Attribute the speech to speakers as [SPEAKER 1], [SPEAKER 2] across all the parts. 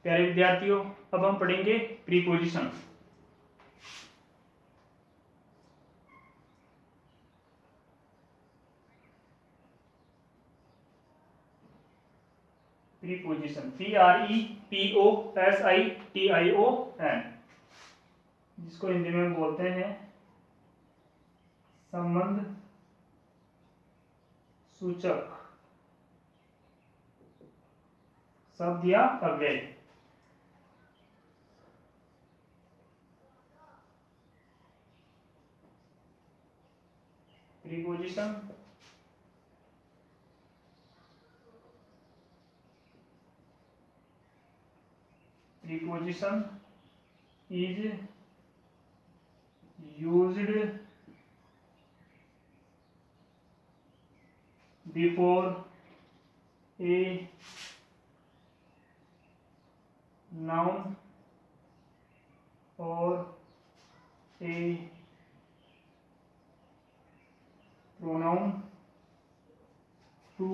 [SPEAKER 1] प्यारे विद्यार्थियों, अब हम पढ़ेंगे प्रीपोजिशन। प्रीपोजिशन PREPOSITION, जिसको हिंदी में बोलते हैं संबंध सूचक शब्द या अव्यय। Preposition is used before a noun or a pronoun to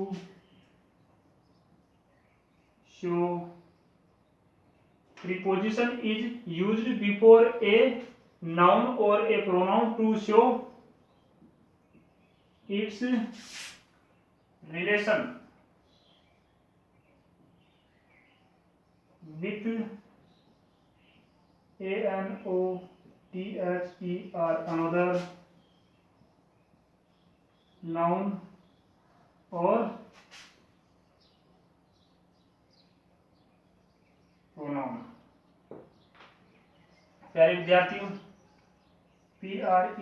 [SPEAKER 1] show. Preposition is used before a noun or a pronoun to show its relation with another another noun or pronoun। प्यारे विद्यार्थियों, PREPOSITION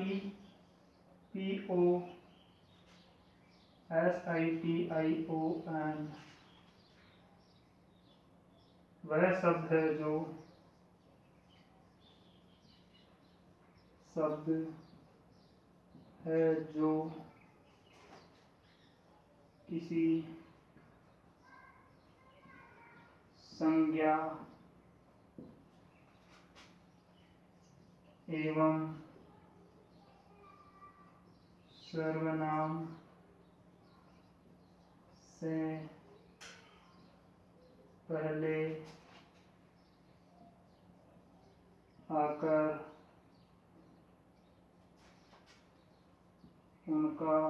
[SPEAKER 1] वह शब्द है जो किसी संज्ञा एवं सर्वनाम से पहले आकर उनका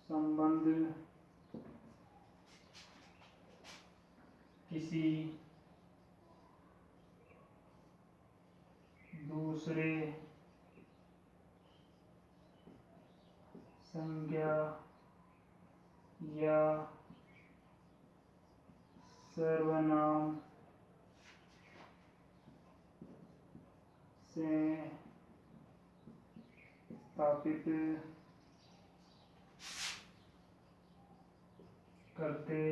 [SPEAKER 1] संबंध किसी दूसरे संज्ञा या सर्वनाम से स्थापित करते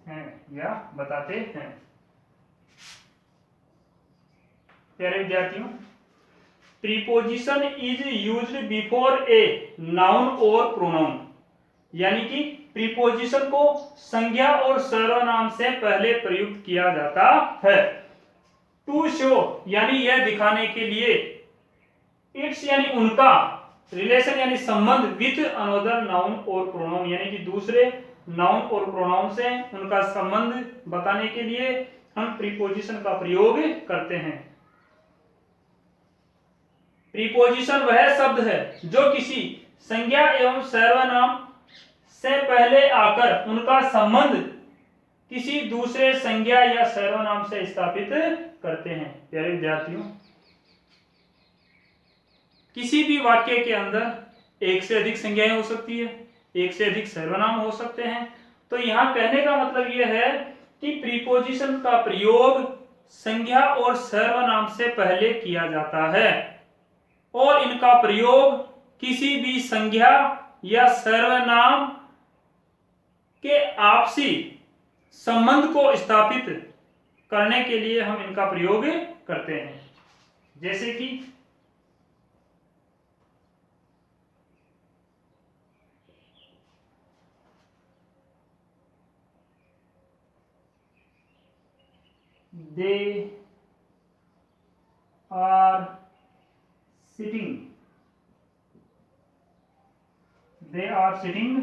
[SPEAKER 1] हैं या बताते हैं। प्यारे विद्यार्थियों, preposition is used before a noun और प्रोनाउन, यानी कि प्रीपोजिशन को संज्ञा और सर्वनाम से पहले प्रयुक्त किया जाता है। टू शो यानी यह दिखाने के लिए, इट्स यानी उनका, रिलेशन यानी संबंध, विथ अनदर नाउन और प्रोनाउन यानी कि दूसरे नाउन और प्रोनाउन से उनका संबंध बताने के लिए हम प्रीपोजिशन का प्रयोग करते हैं। प्रीपोजिशन वह शब्द है जो किसी संज्ञा एवं सर्वनाम से पहले आकर उनका संबंध किसी दूसरे संज्ञा या सर्वनाम से स्थापित करते हैं। प्यारे विद्यार्थियों, किसी भी वाक्य के अंदर एक से अधिक संज्ञाएं हो सकती है, एक से अधिक सर्वनाम हो सकते हैं। तो यहां कहने का मतलब यह है कि प्रीपोजिशन का प्रयोग संज्ञा और सर्वनाम से पहले किया जाता है और इनका प्रयोग किसी भी संज्ञा या सर्वनाम के आपसी संबंध को स्थापित करने के लिए हम इनका प्रयोग करते हैं। जैसे कि they are sitting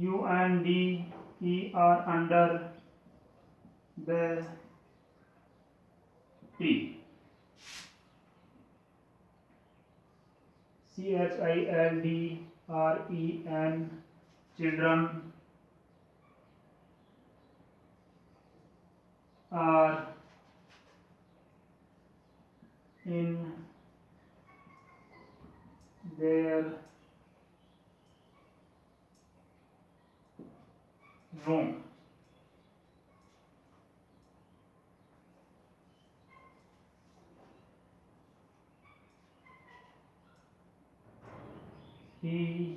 [SPEAKER 1] UNDER under the tree. CHILDREN children are in their room. He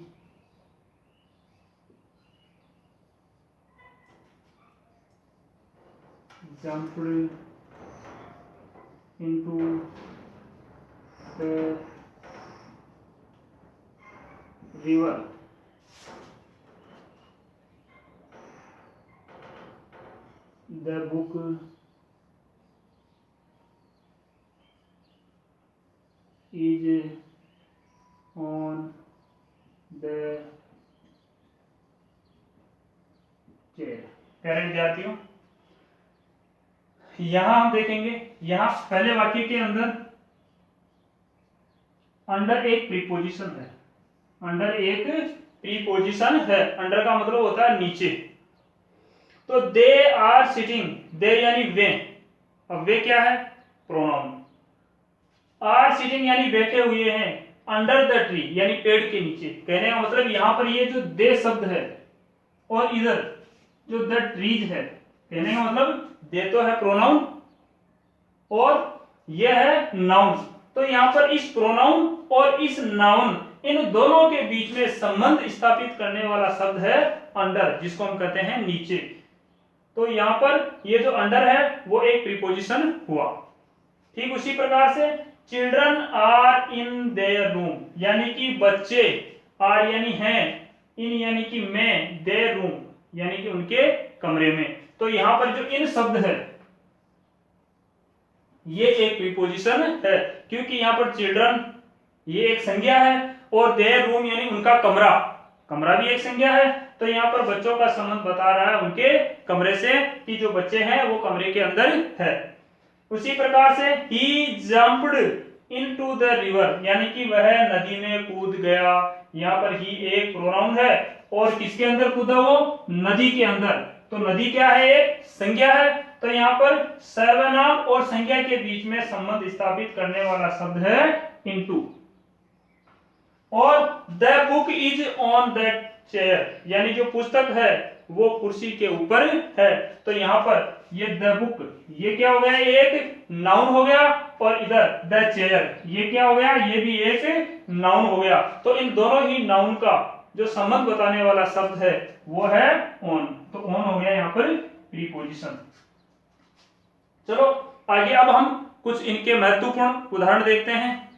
[SPEAKER 1] jumped into the river. The book is on the chair. प्यारे विद्यार्थियों, यहां हम देखेंगे, यहां पहले वाक्य के अंदर अंडर एक प्रीपोजिशन है। अंडर एक प्रीपोजिशन है। अंडर का मतलब होता है नीचे। तो दे आर सिटिंग, दे यानी वे, अब वे क्या है? प्रोनाउन। आर सिटिंग यानी बैठे हुए हैं, अंडर द ट्री यानी पेड़ के नीचे। कहने का मतलब यहां पर ये जो दे शब्द है और इधर जो द ट्रीज है, कहने का मतलब दे तो है प्रोनाउन और यह है नाउन। तो यहां पर इस प्रोनाउन और इस नाउन, इन दोनों के बीच में संबंध स्थापित करने वाला शब्द है अंडर, जिसको हम कहते हैं नीचे। तो यहां पर ये जो अंडर है वो एक प्रीपोजिशन हुआ। ठीक उसी प्रकार से children are in their room, यानी कि बच्चे, आर यानी हैं, इन यानी कि में, देयर रूम यानी कि उनके कमरे में। तो यहां पर जो इन शब्द है ये एक प्रीपोजिशन है, क्योंकि यहां पर चिल्ड्रन ये एक संज्ञा है और देयर रूम यानी उनका कमरा, कमरा भी एक संज्ञा है। तो यहाँ पर बच्चों का संबंध बता रहा है उनके कमरे से, कि जो बच्चे हैं वो कमरे के अंदर है। उसी प्रकार से ही जंप्ड इनटू द रिवर, यानी कि वह नदी में कूद गया। यहाँ पर ही एक प्रोनाउन है और किसके अंदर कूदा? वो नदी के अंदर। तो नदी क्या है? एक संज्ञा है। तो यहाँ पर सर्वनाम और संज्ञा के बीच में संबंध स्थापित करने वाला शब्द है इनटू। और the book is on that chair, यानी जो पुस्तक है वो कुर्सी के ऊपर है। तो यहाँ पर ये द बुक, ये क्या हो गया? एक नाउन हो गया। और इधर द चेयर, ये क्या हो गया? ये भी एक नाउन हो गया। तो इन दोनों ही नाउन का जो संबंध बताने वाला शब्द है वो है ऑन। तो ऑन हो गया यहाँ पर प्रीपोजिशन। चलो आगे अब हम कुछ इनके महत्वपूर्ण उदाहरण देखते हैं।